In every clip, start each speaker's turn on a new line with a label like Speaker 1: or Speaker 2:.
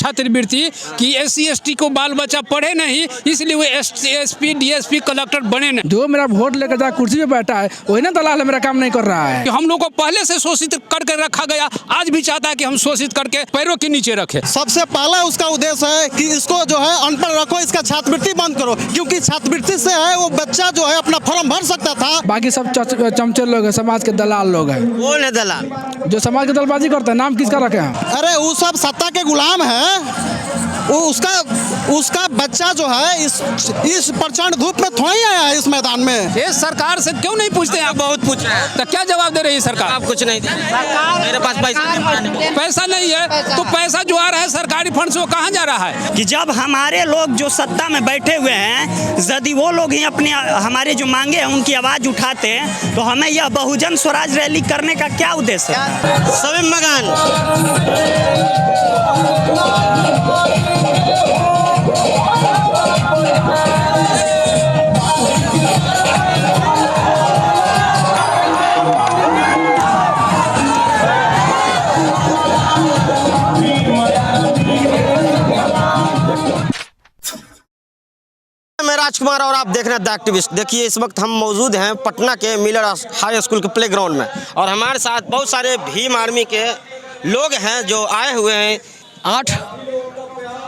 Speaker 1: छात्रवृत्ति कि SC ST को बाल बच्चा पढ़े नहीं, इसलिए वो SP DSP कलेक्टर बने नहीं।
Speaker 2: जो मेरा वोट लेकर जा कुर्सी पे बैठा है वही ना दलाल मेरा काम नहीं कर रहा है।
Speaker 1: हम लोग को पहले से शोषित करके रखा गया, आज भी चाहता है कि हम शोषित करके पैरों के नीचे रखें।
Speaker 3: सबसे पहला उसका उद्देश्य है कि इसको जो है अनपढ़ रखो, इसका छात्रवृत्ति बंद करो, क्योंकि छात्रवृत्ति से है वो बच्चा जो है अपना फॉर्म भर सकता था।
Speaker 2: बाकी सब चमचे लोग हैं, समाज के दलाल लोग हैं।
Speaker 3: कौन है दलाल?
Speaker 2: जो समाज के दलबाजी करते हैं, नाम किसका रखे हैं?
Speaker 3: अरे वो सब सत्ता के गुलाम है। वो उसका बच्चा जो है इस प्रचंड धूप में थोड़ी आया है इस मैदान में।
Speaker 1: ये सरकार से क्यों नहीं पूछते हैं?
Speaker 4: बहुत पूछ रहे हैं
Speaker 1: तो क्या जवाब दे रही है सरकार?
Speaker 4: आप कुछ नहीं दे मेरे पास
Speaker 1: पैसा नहीं है, तो पैसा जो आ रहा है सरकारी फंड से वो कहाँ जा रहा है?
Speaker 5: कि जब हमारे लोग जो सत्ता में बैठे हुए हैं, यदि वो लोग ही अपने हमारे जो मांगे हैं उनकी आवाज़ उठाते हैं, तो हमें यह बहुजन स्वराज रैली करने का क्या उद्देश्य है?
Speaker 4: सभी मकान मैं राजकुमार और आप देख रहे हैं द एक्टिविस्ट। देखिए इस वक्त हम मौजूद हैं पटना के मिलर हाई स्कूल के प्लेग्राउंड में और हमारे साथ बहुत सारे भीम आर्मी के लोग हैं जो आए हुए हैं।
Speaker 6: 8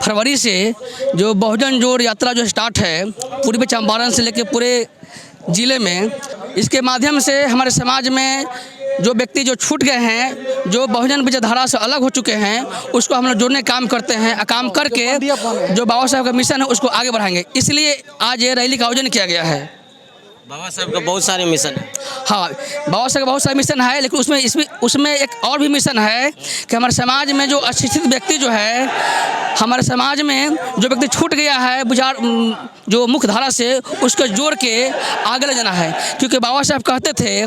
Speaker 6: फरवरी से जो बहुजन जोड़ यात्रा जो स्टार्ट है पूर्वी चंपारण से लेकर पूरे ज़िले में, इसके माध्यम से हमारे समाज में जो व्यक्ति जो छूट गए हैं, जो बहुजन विचारधारा से अलग हो चुके हैं, उसको हम लोग जोड़ने काम करते हैं। काम करके जो बाबा साहब का मिशन है उसको आगे बढ़ाएंगे, इसलिए आज ये रैली का आयोजन किया गया है।
Speaker 4: बाबा साहब का बहुत सारे मिशन है।
Speaker 6: हाँ, बाबा साहब का बहुत सारे मिशन है, लेकिन उसमें एक और भी मिशन है कि हमारे समाज में जो अशिक्षित व्यक्ति जो है, हमारे समाज में जो व्यक्ति छूट गया है विचार जो मुख्य धारा से, उसको जोड़ के आगे ले जाना है। क्योंकि बाबा साहब कहते थे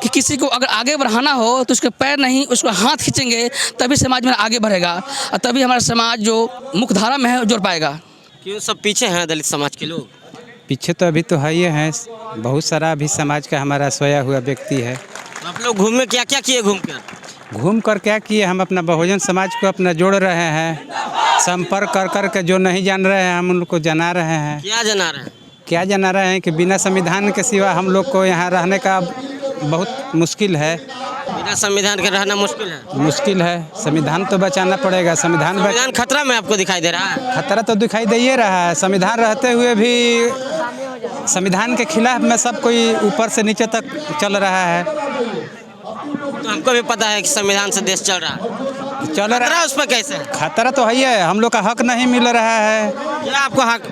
Speaker 6: कि किसी को अगर आगे बढ़ाना हो तो उसके पैर नहीं, उसको हाथ खींचेंगे तभी समाज में आगे बढ़ेगा और तभी हमारा समाज जो मुख्य धारा में है जोड़ पाएगा।
Speaker 4: क्यों सब पीछे हैं दलित समाज के लोग?
Speaker 7: पीछे तो अभी तो है ही हैं, बहुत सारा अभी समाज का हमारा सोया हुआ व्यक्ति है।
Speaker 4: तो आप लोग घूम में क्या क्या किए?
Speaker 7: घूम कर क्या किए, हम अपना बहुजन समाज को अपना जोड़ रहे हैं, संपर्क कर कर के जो नहीं जान रहे हैं हम उनको जना रहे हैं।
Speaker 4: क्या जना रहे हैं?
Speaker 7: क्या जना रहे हैं कि बिना संविधान के सिवा हम लोग को यहाँ रहने का बहुत मुश्किल है।
Speaker 4: बिना संविधान के रहना
Speaker 7: मुश्किल है। संविधान तो बचाना पड़ेगा। संविधान
Speaker 4: खतरा में आपको दिखाई दे रहा है?
Speaker 7: खतरा तो दिखाई दे ही रहा है। संविधान रहते हुए भी संविधान के खिलाफ में सब कोई ऊपर से नीचे तक चल रहा है।
Speaker 4: तो हमको भी पता है कि संविधान से देश चल रहा है, उस पर कैसे?
Speaker 7: खतरा तो है, हम लोग का हक नहीं मिल रहा है।
Speaker 4: क्या आपको हक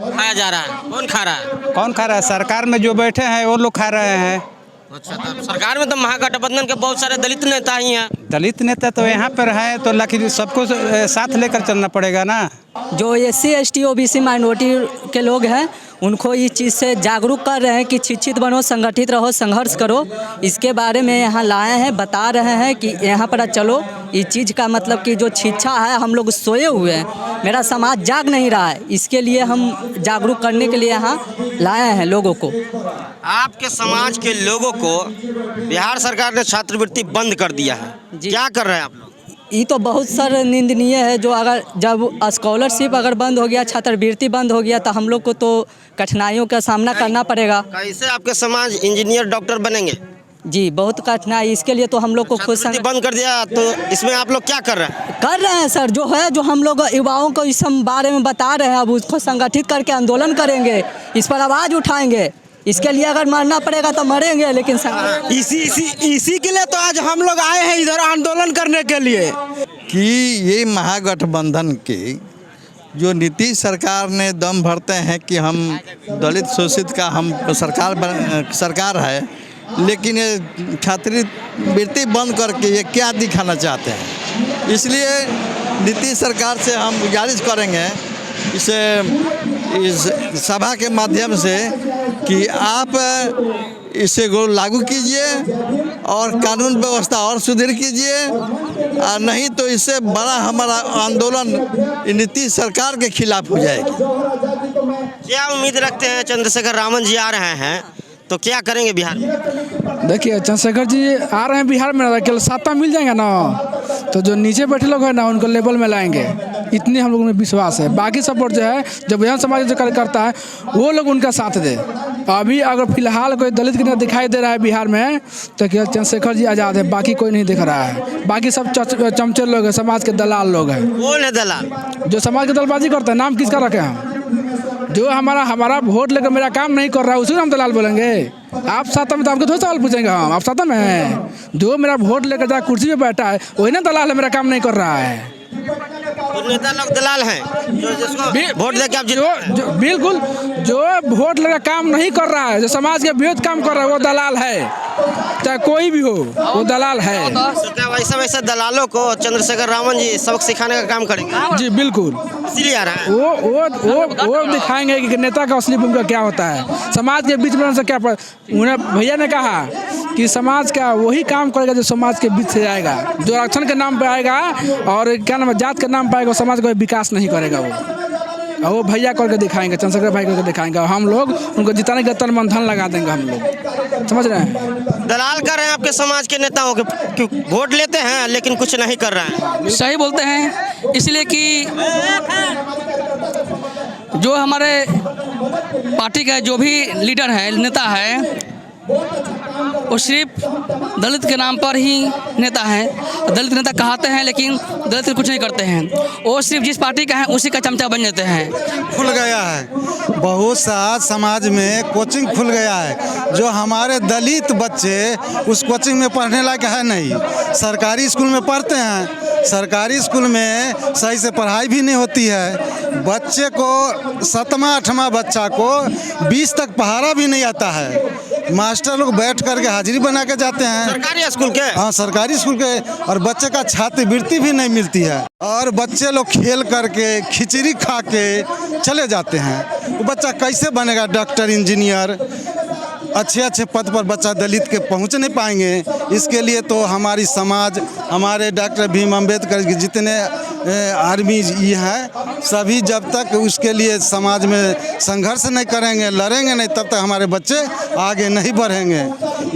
Speaker 4: खाया जा रहा है? कौन खा रहा है?
Speaker 7: कौन खा रहा है? सरकार में जो बैठे हैं वो लोग खा रहे हैं।
Speaker 4: अच्छा, तो सरकार में तो महागठबंधन के बहुत सारे दलित नेता ही हैं।
Speaker 7: दलित नेता तो यहाँ पर है, तो लेकिन सबको साथ लेकर चलना पड़ेगा ना।
Speaker 8: जो SC ST OBC माइनॉरिटी के लोग हैं उनको इस चीज़ से जागरूक कर रहे हैं कि शिक्षित बनो, संगठित रहो, संघर्ष करो। इसके बारे में यहाँ लाए हैं, बता रहे हैं कि यहाँ पर चलो। इस चीज़ का मतलब कि जो शिक्षा है, हम लोग सोए हुए हैं, मेरा समाज जाग नहीं रहा है, इसके लिए हम जागरूक करने के लिए यहाँ लाए हैं लोगों को।
Speaker 4: आपके समाज के लोगों को बिहार सरकार ने छात्रवृत्ति बंद कर दिया है, क्या कर रहे हैं आप लोग?
Speaker 8: ये तो बहुत सर निंदनीय है। जो अगर जब स्कॉलरशिप अगर बंद हो गया, छात्रवृत्ति बंद हो गया, तो हम लोग को तो कठिनाइयों का सामना करना पड़ेगा।
Speaker 4: कैसे आपके समाज इंजीनियर डॉक्टर बनेंगे?
Speaker 8: जी, बहुत कठिनाई। इसके लिए तो हम लोग को खुद
Speaker 4: बंद कर दिया, तो इसमें आप लोग क्या कर रहे हैं?
Speaker 8: सर, जो है जो हम लोग युवाओं को इस बारे में बता रहे हैं, अब उसको संगठित करके आंदोलन करेंगे, इस पर आवाज़ उठाएंगे। इसके लिए अगर मरना पड़ेगा तो मरेंगे, लेकिन
Speaker 3: इसी के लिए तो आज हम लोग आए हैं इधर आंदोलन करने के लिए
Speaker 9: कि ये महागठबंधन की जो नीतीश सरकार ने दम भरते हैं कि हम दलित शोषित का हम सरकार है, लेकिन ये छात्रवृत्ति बंद करके ये क्या दिखाना चाहते हैं। इसलिए नीतीश सरकार से हम गुजारिश करेंगे इस सभा के माध्यम से कि आप इसे लागू कीजिए और कानून व्यवस्था और सुदृढ़ कीजिए, नहीं तो इससे बड़ा हमारा आंदोलन नीतीश सरकार के खिलाफ हो जाएगी।
Speaker 4: क्या उम्मीद रखते हैं? चंद्रशेखर रावण जी आ रहे हैं तो क्या करेंगे बिहार में?
Speaker 2: देखिए, चंद्रशेखर जी आ रहे हैं बिहार में, केवल सत्ता मिल जाएगा ना, तो जो नीचे बैठे लोग हैं ना उनको लेवल में लाएंगे। इतनी हम लोगों में विश्वास है। बाकी सपोर्ट जो है जब बहुजन समाज जो कार्य करता है वो लोग उनका साथ दे। अभी अगर फिलहाल कोई दलित की तरह दिखाई दे रहा है बिहार में तो केवल चंद्रशेखर जी आज़ाद है, बाकी कोई नहीं दिख रहा है। बाकी सब चमचे लोग हैं, समाज के दलाल लोग हैं।
Speaker 4: कौन है दलाल?
Speaker 2: जो समाज के दलबाजी करते हैं। नाम किसका रखे हम? जो हमारा वोट लेकर मेरा काम नहीं कर रहा है उसी को हम दलाल बोलेंगे? आप साथ में तो आपको थोड़ा सवाल पूछेंगे हम, आप साथ में हैं। जो मेरा वोट लेकर जहाँ कुर्सी पे बैठा है वही ना दलाल है, मेरा काम नहीं कर रहा है।
Speaker 4: तो नेता लोग दलाल हैं जो जिसको वोट देके आप
Speaker 2: जो बिल्कुल जो वोट लेकर काम नहीं कर रहा है, जो समाज के विरोध काम कर रहा है वो दलाल है, चाहे कोई भी हो वो दलाल है।
Speaker 4: तो क्या वैसे दलालों को चंद्रशेखर रावण जी सबक सिखाने का काम करेंगे?
Speaker 2: जी बिल्कुल,
Speaker 4: इसीलिए आ रहा है।
Speaker 2: वो दिखाएंगे कि नेता का असली भूमिका क्या होता है, समाज के बीच में उनसे क्या उन्हें भैया ने कहा कि समाज का वही काम करेगा जो समाज के बीच से आएगा, जो आरक्षण के नाम पे आएगा और क्या नाम है जात के नाम पे आएगा, समाज का विकास नहीं करेगा वो भैया करके दिखाएंगे, चंद्रशेखर भाई करके दिखाएंगे। और हम लोग उनको जिताने के तन मन धन लगा देंगे हम लोग, समझ रहे हैं।
Speaker 4: दलाल कर रहे हैं आपके समाज के नेताओं के, वोट लेते हैं लेकिन कुछ नहीं कर रहे हैं।
Speaker 6: सही बोलते हैं, इसलिए कि जो हमारे पार्टी का जो भी लीडर है, नेता है, वो सिर्फ दलित के नाम पर ही नेता है। दलित नेता कहते हैं लेकिन दलित कुछ नहीं करते हैं। वो सिर्फ जिस पार्टी का है उसी का चमचा बन जाते हैं।
Speaker 10: खुल गया है, बहुत सा समाज में कोचिंग खुल गया है। जो हमारे दलित बच्चे उस कोचिंग में पढ़ने लायक है नहीं, सरकारी स्कूल में पढ़ते हैं। सरकारी स्कूल में सही से पढ़ाई भी नहीं होती है। बच्चे को 7वां 8वां बच्चा को 20 तक पढ़ाना भी नहीं आता है। मास्टर लोग बैठ करके हाजिरी बना के जाते हैं
Speaker 4: सरकारी स्कूल के।
Speaker 10: हाँ, सरकारी स्कूल के। और बच्चे का छात्रवृत्ति भी नहीं मिलती है। और बच्चे लोग खेल करके खिचड़ी खा के चले जाते हैं। वो बच्चा कैसे बनेगा डॉक्टर, इंजीनियर, अच्छे पद पर बच्चा दलित के पहुंच नहीं पाएंगे। इसके लिए तो हमारी समाज, हमारे डॉक्टर भीम अम्बेडकर के जितने आर्मी ये हैं, सभी जब तक उसके लिए समाज में संघर्ष नहीं करेंगे, लड़ेंगे नहीं, तब तक हमारे बच्चे आगे नहीं बढ़ेंगे।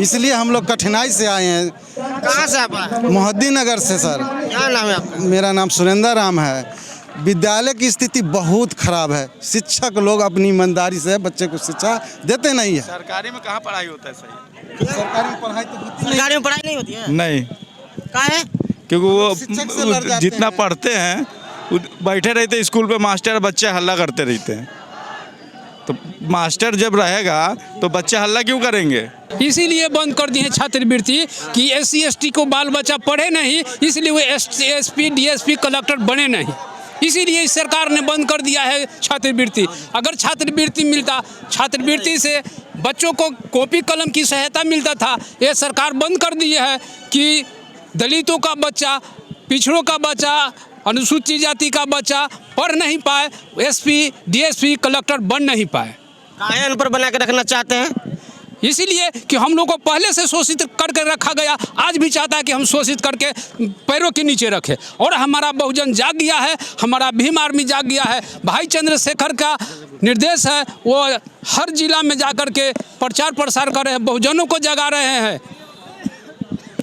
Speaker 10: इसलिए हम लोग कठिनाई से आए हैं।
Speaker 4: कहाँ से आप आए?
Speaker 10: मोहद्दीनगर से सर।
Speaker 4: क्या नाम है आपका?
Speaker 10: मेरा नाम सुरेंद्र राम है। विद्यालय की स्थिति बहुत खराब है। शिक्षक लोग अपनी ईमानदारी से बच्चे को शिक्षा देते नहीं है।
Speaker 11: सरकारी में कहाँ पढ़ाई होता है? सही
Speaker 10: सरकारी में पढ़ाई तो होती
Speaker 4: सरकारी में पढ़ाई नहीं होती है?
Speaker 11: नहीं,
Speaker 4: कहाँ है?
Speaker 11: क्योंकि वो जितना पढ़ते हैं बैठे रहते स्कूल पे, मास्टर बच्चे हल्ला करते रहते हैं। तो मास्टर जब रहेगा तो बच्चे हल्ला क्यों करेंगे?
Speaker 1: इसीलिए बंद कर दी है छात्रवृत्ति कि SC ST को बाल बच्चा पढ़े नहीं, इसलिए वो SP DSP कलेक्टर बने नहीं। इसीलिए इस सरकार ने बंद कर दिया है छात्रवृत्ति। अगर छात्रवृत्ति मिलता, छात्रवृत्ति से बच्चों को कॉपी कलम की सहायता मिलता था। ये सरकार बंद कर दी है कि दलितों का बच्चा, पिछड़ों का बच्चा, अनुसूचित जाति का बच्चा पढ़ नहीं पाए, SP DSP कलेक्टर बन नहीं पाए।
Speaker 4: काहे अनपढ़ बना के रखना चाहते हैं?
Speaker 1: इसीलिए कि हम लोग को पहले से शोषित करके रखा गया, आज भी चाहता है कि हम शोषित करके पैरों के नीचे रखें। और हमारा बहुजन जाग गया है, हमारा भीम आर्मी जाग गया है। भाई चंद्रशेखर का निर्देश है, वो हर जिला में जाकर के प्रचार प्रसार कर रहे हैं, बहुजनों को जगा रहे हैं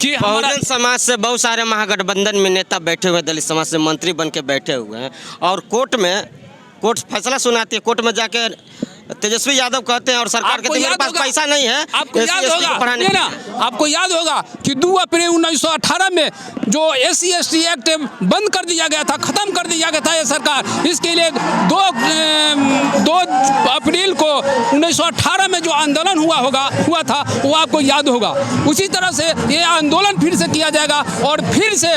Speaker 1: कि
Speaker 4: बहुजन समाज से बहुत सारे महागठबंधन में नेता बैठे हुए, दलित समाज से मंत्री बन के बैठे हुए हैं। और कोर्ट फैसला सुनाती है, कोर्ट में जाके तेजस्वी यादव कहते हैं और सरकार कहती है मेरे पास पैसा नहीं है।
Speaker 1: आपको याद होगा, आपको याद होगा कि 2 अप्रैल 1918 में जो SC ST एक्ट बंद कर दिया गया था, खत्म कर दिया गया था ये सरकार। इसके लिए 2 अप्रैल को 1918 में जो आंदोलन हुआ था वो आपको याद होगा। उसी तरह से ये आंदोलन फिर से किया जाएगा और फिर से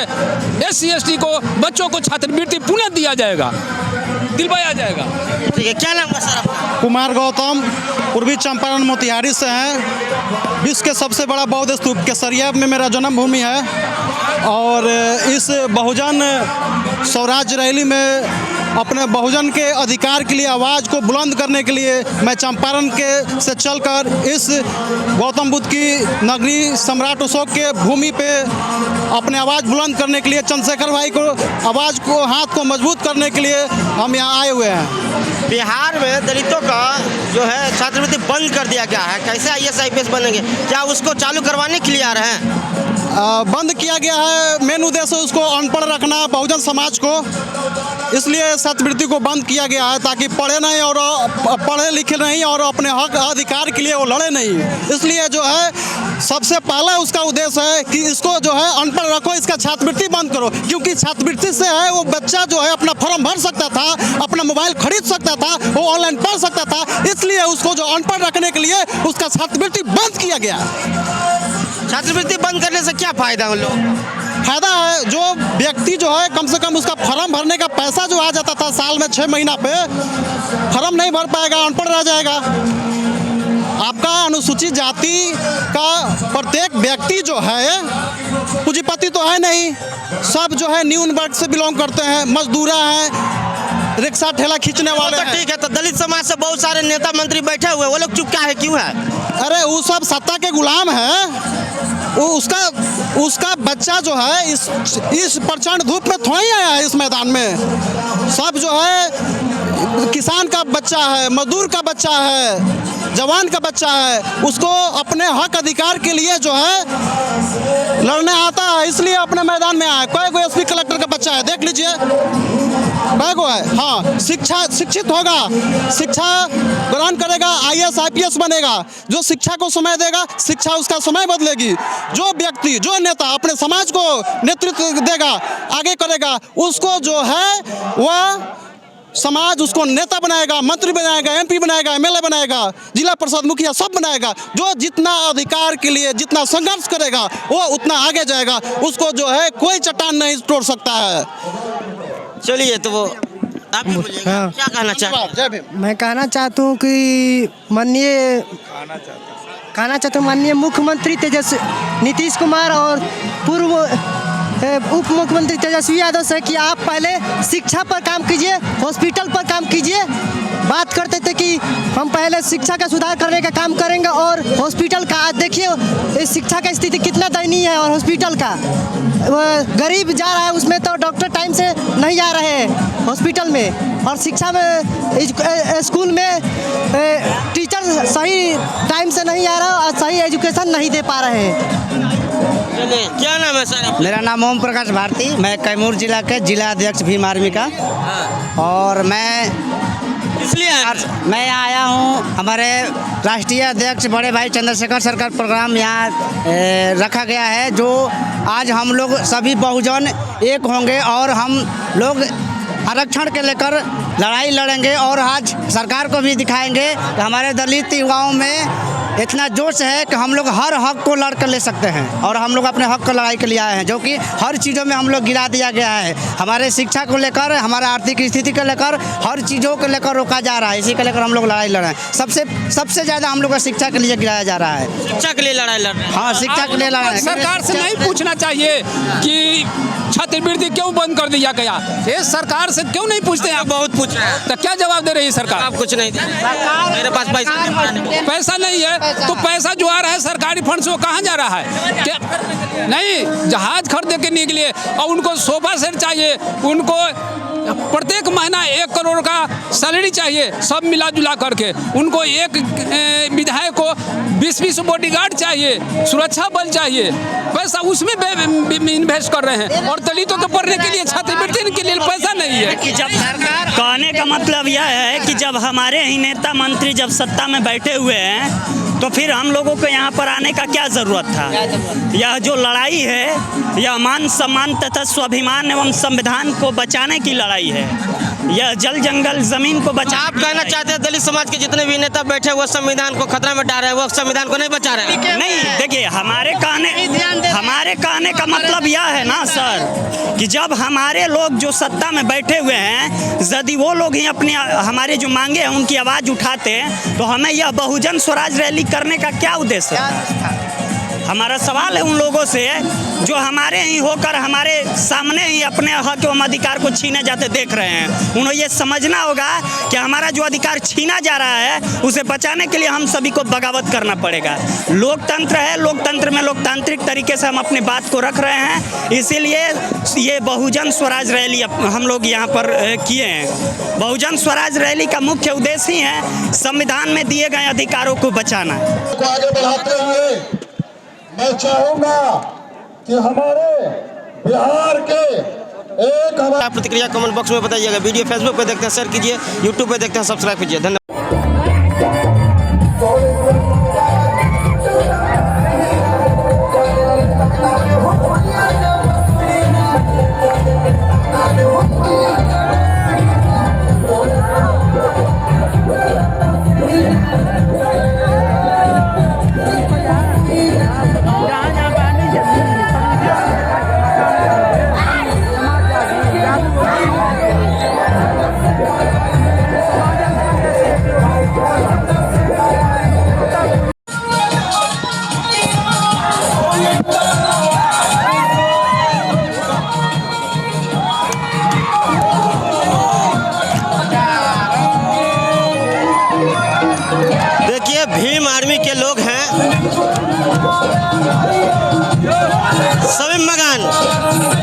Speaker 1: SC ST को बच्चों को छात्रवृत्ति पुनः दिया जाएगा, दिलवाया जाएगा।
Speaker 4: ठीक है, क्या नाम है सर आपका?
Speaker 3: कुमार गौतम, पूर्वी चंपारण मोतिहारी से हैं। विश्व के सबसे बड़ा बौद्ध स्तूप केसरिया में मेरा जन्मभूमि है। और इस बहुजन स्वराज रैली में अपने बहुजन के अधिकार के लिए आवाज़ को बुलंद करने के लिए मैं चंपारण से चलकर इस गौतम बुद्ध की नगरी सम्राट अशोक के भूमि पे अपने आवाज़ बुलंद करने के लिए, चंद्रशेखर भाई को आवाज़ को, हाथ को मजबूत करने के लिए हम यहाँ आए हुए हैं।
Speaker 4: बिहार में दलितों का जो है छात्रवृत्ति बंद कर दिया गया है, कैसे IAS IPS बनेंगे? क्या उसको चालू करवाने के लिए आ रहे हैं?
Speaker 3: बंद किया गया है। मेन उद्देश्य उसको अनपढ़ रखना, बहुजन समाज को। इसलिए छात्रवृत्ति को बंद किया गया है, ताकि पढ़े नहीं और पढ़े लिखे नहीं और अपने हक अधिकार के लिए वो लड़े नहीं। इसलिए जो है सबसे पहला उसका उद्देश्य है कि इसको जो है अनपढ़ रखो, इसका छात्रवृत्ति बंद करो, क्योंकि छात्रवृत्ति से है वो बच्चा जो है अपना फॉर्म भर सकता था, अपना मोबाइल खरीद सकता था, वो ऑनलाइन पढ़ सकता था। इसलिए उसको जो अनपढ़ रखने के लिए उसका छात्रवृत्ति बंद किया गया।
Speaker 4: छात्रवृत्ति बंद करने से क्या फायदा उन लोग?
Speaker 3: फायदा है, जो व्यक्ति जो है कम से कम उसका फॉर्म भरने का पैसा जो आ जाता था साल में 6 महीना पे, फॉर्म नहीं भर पाएगा, अनपढ़ रह जाएगा। आपका अनुसूचित जाति का प्रत्येक व्यक्ति जो है पूंजीपति तो है नहीं, सब जो है न्यून वर्ग से बिलोंग करते हैं, मजदूरा हैं, रिक्शा ठेला खींचने वाले हैं।
Speaker 4: ठीक है, तो दलित समाज से बहुत सारे नेता मंत्री बैठे हुए, वो लोग चुप क्या है, क्यों है?
Speaker 3: अरे वो सब सत्ता के गुलाम है। वो उसका बच्चा जो है इस प्रचंड धूप में थोड़ा ही आया है इस मैदान में। सब जो है किसान का बच्चा है, मजदूर का बच्चा है, जवान का बच्चा है, उसको अपने हक अधिकार के लिए जो है लड़ने आता है, इसलिए अपने मैदान में आया। कोई कोई एसपी कलेक्टर का बच्चा है, देख लीजिए को है। हाँ, शिक्षित होगा, शिक्षा ग्रहण करेगा, IAS IPS बनेगा। जो शिक्षा को समय देगा, शिक्षा उसका समय बदलेगी। जो व्यक्ति, जो नेता अपने समाज को नेतृत्व देगा, आगे करेगा, उसको जो है वह समाज उसको नेता बनाएगा, मंत्री बनाएगा, MP बनाएगा, MLA बनाएगा, जिला परिषद मुखिया सब बनाएगा। जो जितना अधिकार के लिए जितना संघर्ष करेगा वो उतना आगे जाएगा। उसको जो है कोई चट्टान नहीं तोड़ सकता है।
Speaker 4: चलिए, तो वो आप भी बोलिएगा, क्या कहना चाहते हैं?
Speaker 12: मैं कहना चाहता हूँ कि माननीय मुख्यमंत्री नीतीश कुमार और पूर्व उप मुख्यमंत्री तेजस्वी यादव से कि आप पहले शिक्षा पर काम कीजिए, हॉस्पिटल पर काम कीजिए। बात करते थे कि हम पहले शिक्षा का सुधार करने का काम करेंगे और हॉस्पिटल का आज देखिए इस शिक्षा का स्थिति कितना दयनीय है। और हॉस्पिटल का गरीब जा रहा है, उसमें तो डॉक्टर टाइम से नहीं जा रहे हैं हॉस्पिटल में। और शिक्षा में स्कूल में टीचर सही टाइम से नहीं आ रहा और सही एजुकेशन नहीं दे पा रहे हैं।
Speaker 4: क्या नाम है सर?
Speaker 12: मेरा नाम ओम प्रकाश भारती, मैं कैमूर जिला के जिला अध्यक्ष भीम आर्मी का। और मैं आया हूँ, हमारे राष्ट्रीय अध्यक्ष बड़े भाई चंद्रशेखर सर का प्रोग्राम यहाँ रखा गया है, जो आज हम लोग सभी बहुजन एक होंगे और हम लोग आरक्षण के लेकर लड़ाई लड़ेंगे। और आज सरकार को भी दिखाएंगे कि हमारे दलित युवाओं में इतना जोश है कि हम लोग हर हक को लड़ कर ले सकते हैं। और हम लोग अपने हक को लड़ाई के लिए आए हैं, जो कि हर चीज़ों में हम लोग गिरा दिया गया है। हमारे शिक्षा को लेकर, हमारे आर्थिक स्थिति को लेकर, हर चीज़ों को लेकर रोका जा रहा है। इसी को लेकर हम लोग लड़ाई लड़ रहे हैं। सबसे ज़्यादा हम लोग शिक्षा के लिए गिराया जा रहा है।
Speaker 4: शिक्षा के लिए लड़ाई लड़ रहे हैं?
Speaker 12: हाँ, शिक्षा के लिए लड़ रहे हैं।
Speaker 1: सरकार से नहीं पूछना चाहिए कि छात्रवृत्ति क्यों बंद कर दिया गया, ये सरकार से क्यों नहीं पूछते हैं?
Speaker 4: आप बहुत पूछ रहे हैं,
Speaker 1: तो क्या जवाब दे रही है सरकार?
Speaker 4: आप कुछ नहीं दे रहे। मेरे पास
Speaker 1: पैसा नहीं है, तो पैसा जो आ रहा है सरकारी फंड से वो कहाँ जा रहा है? क्या नहीं, जहाज खरीदने के निकले और उनको सोफा सेट चाहिए, उनको प्रत्येक महीना 1 करोड़ का सैलरी चाहिए, सब मिला जुला करके। उनको एक विधायक को 20-20 बॉडीगार्ड चाहिए, सुरक्षा बल चाहिए, पैसा उसमें इन्वेस्ट कर रहे हैं। और दलितों को पढ़ने के लिए, छात्रवृत्ति के लिए पैसा नहीं है।
Speaker 5: कि जब सरकार, कहने का मतलब यह है कि जब हमारे ही नेता मंत्री जब सत्ता में बैठे हुए हैं, तो फिर हम लोगों को यहाँ पर आने का क्या ज़रूरत था? यह जो लड़ाई है, यह मान सम्मान तथा स्वाभिमान एवं संविधान को बचाने की लड़ाई है। यह जल जंगल जमीन को बचा।
Speaker 4: आप कहना चाहते हैं दलित समाज के जितने भी नेता बैठे वो संविधान को खतरा में डाल रहे हैं, वो संविधान को नहीं बचा रहे हैं?
Speaker 5: नहीं, देखिए, हमारे कहने का मतलब यह है ना सर, कि जब हमारे लोग जो सत्ता में बैठे हुए हैं, यदि वो लोग ही अपने हमारे जो मांगे हैं उनकी आवाज़ उठाते, तो हमें यह बहुजन स्वराज रैली करने का क्या उद्देश्य है? हमारा सवाल है उन लोगों से जो हमारे ही होकर हमारे सामने ही अपने हक एवं अधिकार को छीने जाते देख रहे हैं। उन्हें ये समझना होगा कि हमारा जो अधिकार छीना जा रहा है उसे बचाने के लिए हम सभी को बगावत करना पड़ेगा। लोकतंत्र है, लोकतंत्र में लोकतांत्रिक तरीके से हम अपनी बात को रख रहे हैं, इसीलिए ये बहुजन स्वराज रैली हम लोग यहाँ पर किए हैं। बहुजन स्वराज रैली का मुख्य उद्देश्य ही है संविधान में दिए गए अधिकारों को बचाना।
Speaker 13: आगे बढ़ाते हुए मैं चाहूंगा कि हमारे बिहार के एक हवा
Speaker 4: आप प्रतिक्रिया कमेंट बॉक्स में बताइएगा। वीडियो फेसबुक पे देखते हैं शेयर कीजिए, यूट्यूब पे देखते हैं सब्सक्राइब कीजिए। धन्यवाद। देखिए भीम आर्मी के लोग हैं, सभी मगन